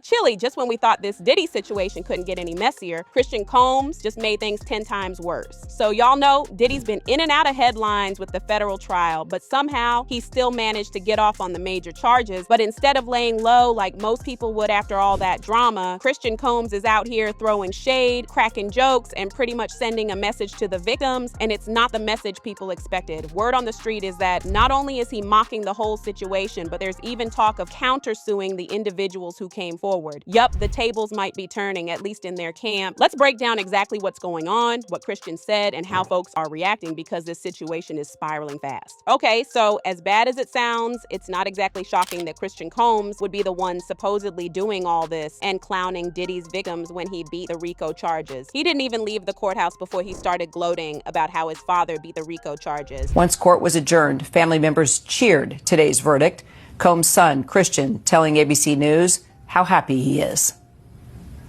Chile, just when we thought this Diddy situation couldn't get any messier, Christian Combs just made things 10 times worse. So y'all know Diddy's been in and out of headlines with the federal trial, but somehow he still managed to get off on the major charges. But instead of laying low like most people would after all that drama, Christian Combs is out here throwing shade, cracking jokes, and pretty much sending a message to the victims, and it's not the message people expected. Word on the street is that not only is he mocking the whole situation, but there's even talk of countersuing the individuals who came forward. Yup, the tables might be turning, at least in their camp. Let's break down exactly what's going on, what Christian said, and how folks are reacting because this situation is spiraling fast. Okay, so as bad as it sounds, it's not exactly shocking that Christian Combs would be the one supposedly doing all this and clowning Diddy's victims when he beat the RICO charges. He didn't even leave the courthouse before he started gloating about how his father beat the RICO charges. Once court was adjourned, family members cheered today's verdict. Combs' son, Christian, telling ABC News how happy he is.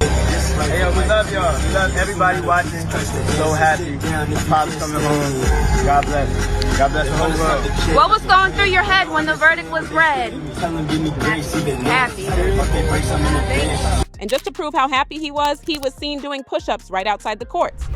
Hey, yo, we love y'all. We love everybody watching. So happy. Pop's coming home. God bless. God bless the whole world. What was going through your head when the verdict was read? Happy. And just to prove how happy he was seen doing push-ups right outside the courts.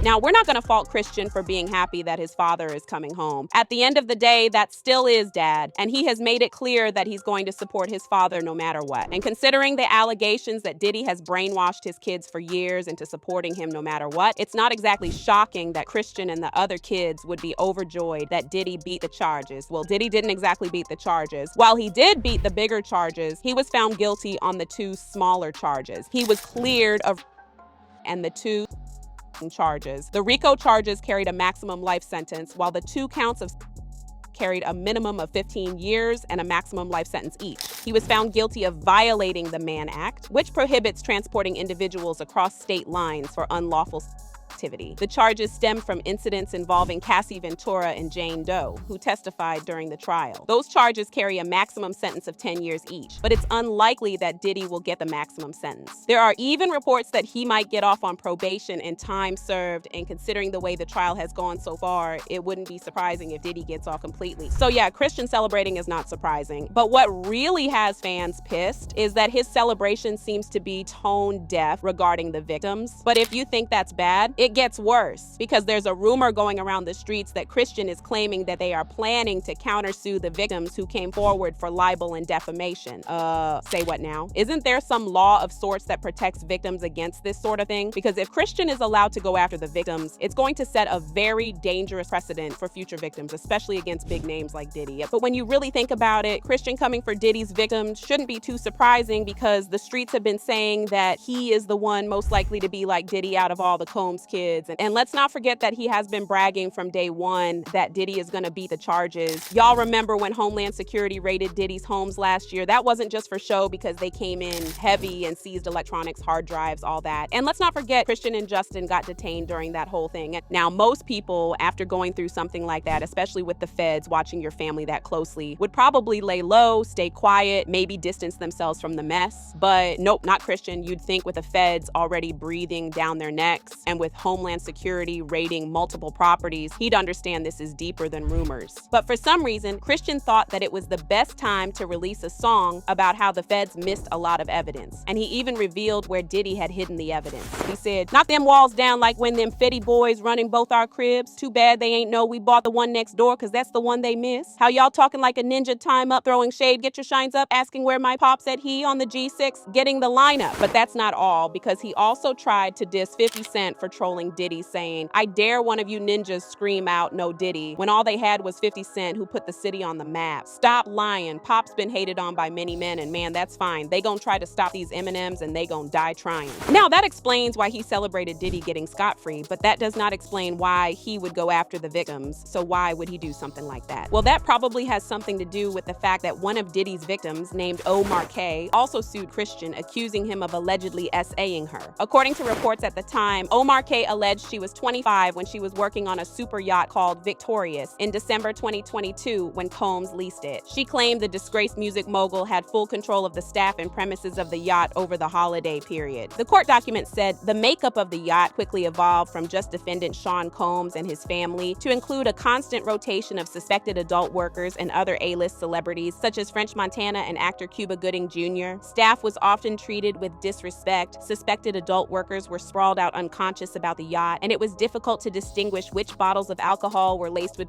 Now, we're not going to fault Christian for being happy that his father is coming home. At the end of the day, that still is dad, and he has made it clear that he's going to support his father no matter what. And considering the allegations that Diddy has brainwashed his kids for years into supporting him no matter what, it's not exactly shocking that Christian and the other kids would be overjoyed that Diddy beat the charges. Well, Diddy didn't exactly beat the charges. While he did beat the bigger charges, he was found guilty on the 2 smaller charges. He was cleared of and the 2 charges. The RICO charges carried a maximum life sentence, while the 2 counts of carried a minimum of 15 years and a maximum life sentence each. He was found guilty of violating the Mann Act, which prohibits transporting individuals across state lines for unlawful activity. The charges stem from incidents involving Cassie Ventura and Jane Doe, who testified during the trial. Those charges carry a maximum sentence of 10 years each, but it's unlikely that Diddy will get the maximum sentence. There are even reports that he might get off on probation and time served, and considering the way the trial has gone so far, it wouldn't be surprising if Diddy gets off completely. So yeah, Christian celebrating is not surprising, but what really has fans pissed is that his celebration seems to be tone deaf regarding the victims. But if you think that's bad, it gets worse, because there's a rumor going around the streets that Christian is claiming that they are planning to countersue the victims who came forward for libel and defamation. Say what now? Isn't there some law of sorts that protects victims against this sort of thing? Because if Christian is allowed to go after the victims, it's going to set a very dangerous precedent for future victims, especially against big names like Diddy. But when you really think about it, Christian coming for Diddy's victims shouldn't be too surprising, because the streets have been saying that he is the one most likely to be like Diddy out of all the Combs kids. And let's not forget that he has been bragging from day one that Diddy is going to beat the charges. Y'all remember when Homeland Security raided Diddy's homes last year? That wasn't just for show, because they came in heavy and seized electronics, hard drives, all that. And let's not forget Christian and Justin got detained during that whole thing. Now, most people, after going through something like that, especially with the feds watching your family that closely, would probably lay low, stay quiet, maybe distance themselves from the mess. But nope, not Christian. You'd think with the feds already breathing down their necks and with Homeland Security raiding multiple properties, he'd understand this is deeper than rumors. But for some reason, Christian thought that it was the best time to release a song about how the feds missed a lot of evidence. And he even revealed where Diddy had hidden the evidence. He said, "Knock them walls down like when them Fetty boys running both our cribs. Too bad they ain't know we bought the one next door, cause that's the one they miss. How y'all talking like a ninja, time up, throwing shade, get your shines up, asking where my pops at, he on the G6, getting the lineup." But that's not all, because he also tried to diss 50 Cent for trolling Diddy, saying, "I dare one of you ninjas scream out no Diddy," when all they had was 50 Cent, who put the city on the map. Stop lying. Pop's been hated on by many men, and man, that's fine. They gonna try to stop these M&Ms, and they gonna die trying. Now, that explains why he celebrated Diddy getting scot-free, but that does not explain why he would go after the victims. So why would he do something like that? Well, that probably has something to do with the fact that one of Diddy's victims, named MOCKS, also sued Christian, accusing him of allegedly SAing her. According to reports at the time, MOCKS Chile alleged she was 25 when she was working on a super yacht called Victorious in December 2022 when Combs leased it. She claimed the disgraced music mogul had full control of the staff and premises of the yacht over the holiday period. The court document said the makeup of the yacht quickly evolved from just defendant Sean Combs and his family to include a constant rotation of suspected adult workers and other A-list celebrities such as French Montana and actor Cuba Gooding Jr. Staff was often treated with disrespect. Suspected adult workers were sprawled out unconscious about the yacht, and it was difficult to distinguish which bottles of alcohol were laced with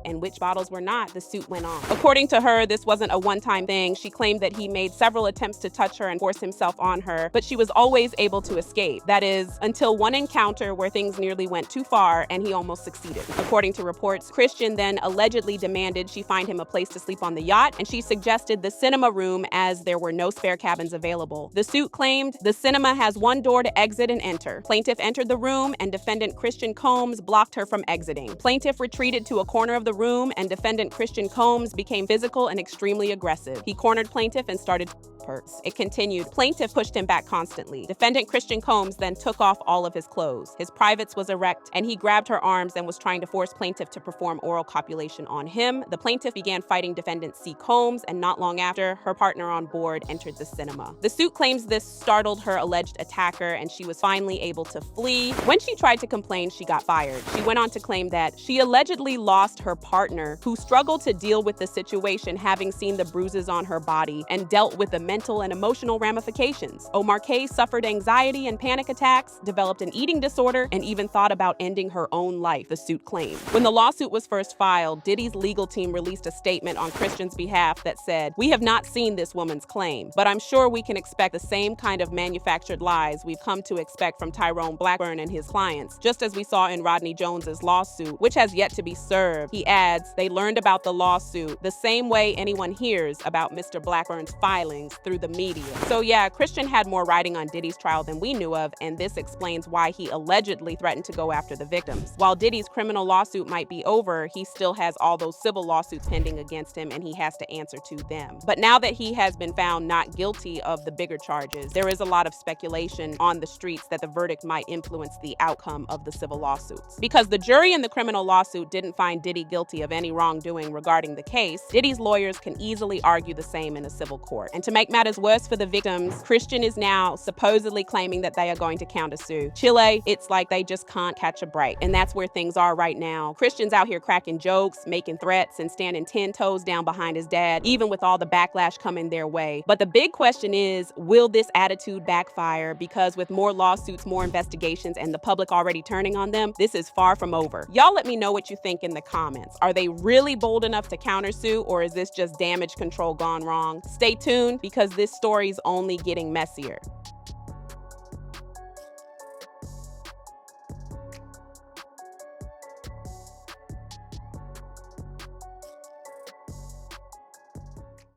and which bottles were not, the suit went on. According to her, this wasn't a one-time thing. She claimed that he made several attempts to touch her and force himself on her, but she was always able to escape. That is, until one encounter where things nearly went too far and he almost succeeded. According to reports, Christian then allegedly demanded she find him a place to sleep on the yacht, and she suggested the cinema room as there were no spare cabins available. The suit claimed the cinema has one door to exit and enter. Plaintiff entered the room and defendant Christian Combs blocked her from exiting. Plaintiff retreated to a corner of the room and defendant Christian Combs became physical and extremely aggressive. He cornered plaintiff and started purse. It continued. Plaintiff pushed him back constantly. Defendant Christian Combs then took off all of his clothes. His privates was erect and he grabbed her arms and was trying to force plaintiff to perform oral copulation on him. The plaintiff began fighting defendant C. Combs, and not long after, her partner on board entered the cinema. The suit claims this startled her alleged attacker and she was finally able to flee. When she tried to complain, she got fired. She went on to claim that she allegedly lost her partner, who struggled to deal with the situation having seen the bruises on her body and dealt with the mental and emotional ramifications. MOCKS suffered anxiety and panic attacks, developed an eating disorder, and even thought about ending her own life, the suit claimed. When the lawsuit was first filed, Diddy's legal team released a statement on Christian's behalf that said, "We have not seen this woman's claim, but I'm sure we can expect the same kind of manufactured lies we've come to expect from Tyrone Blackburn and his clients, just as we saw in Rodney Jones's lawsuit, which has yet to be served." He adds, they learned about the lawsuit the same way anyone hears about Mr. Blackburn's filings through the media. So yeah, Christian had more writing on Diddy's trial than we knew of, and this explains why he allegedly threatened to go after the victims. While Diddy's criminal lawsuit might be over, he still has all those civil lawsuits pending against him and he has to answer to them. But now that he has been found not guilty of the bigger charges, there is a lot of speculation on the streets that the verdict might influence the outcome of the civil lawsuits. Because the jury in the criminal lawsuit didn't find Diddy guilty of any wrongdoing regarding the case, Diddy's lawyers can easily argue the same in a civil court. And to make matters worse for the victims, Christian is now supposedly claiming that they are going to countersue. Chile, it's like they just can't catch a break. And that's where things are right now. Christian's out here cracking jokes, making threats, and standing 10 toes down behind his dad, even with all the backlash coming their way. But the big question is, will this attitude backfire? Because with more lawsuits, more investigations, and the public already turning on them, this is far from over. Y'all let me know what you think in the comments. Are they really bold enough to countersue, or is this just damage control gone wrong? Stay tuned, because this story's only getting messier.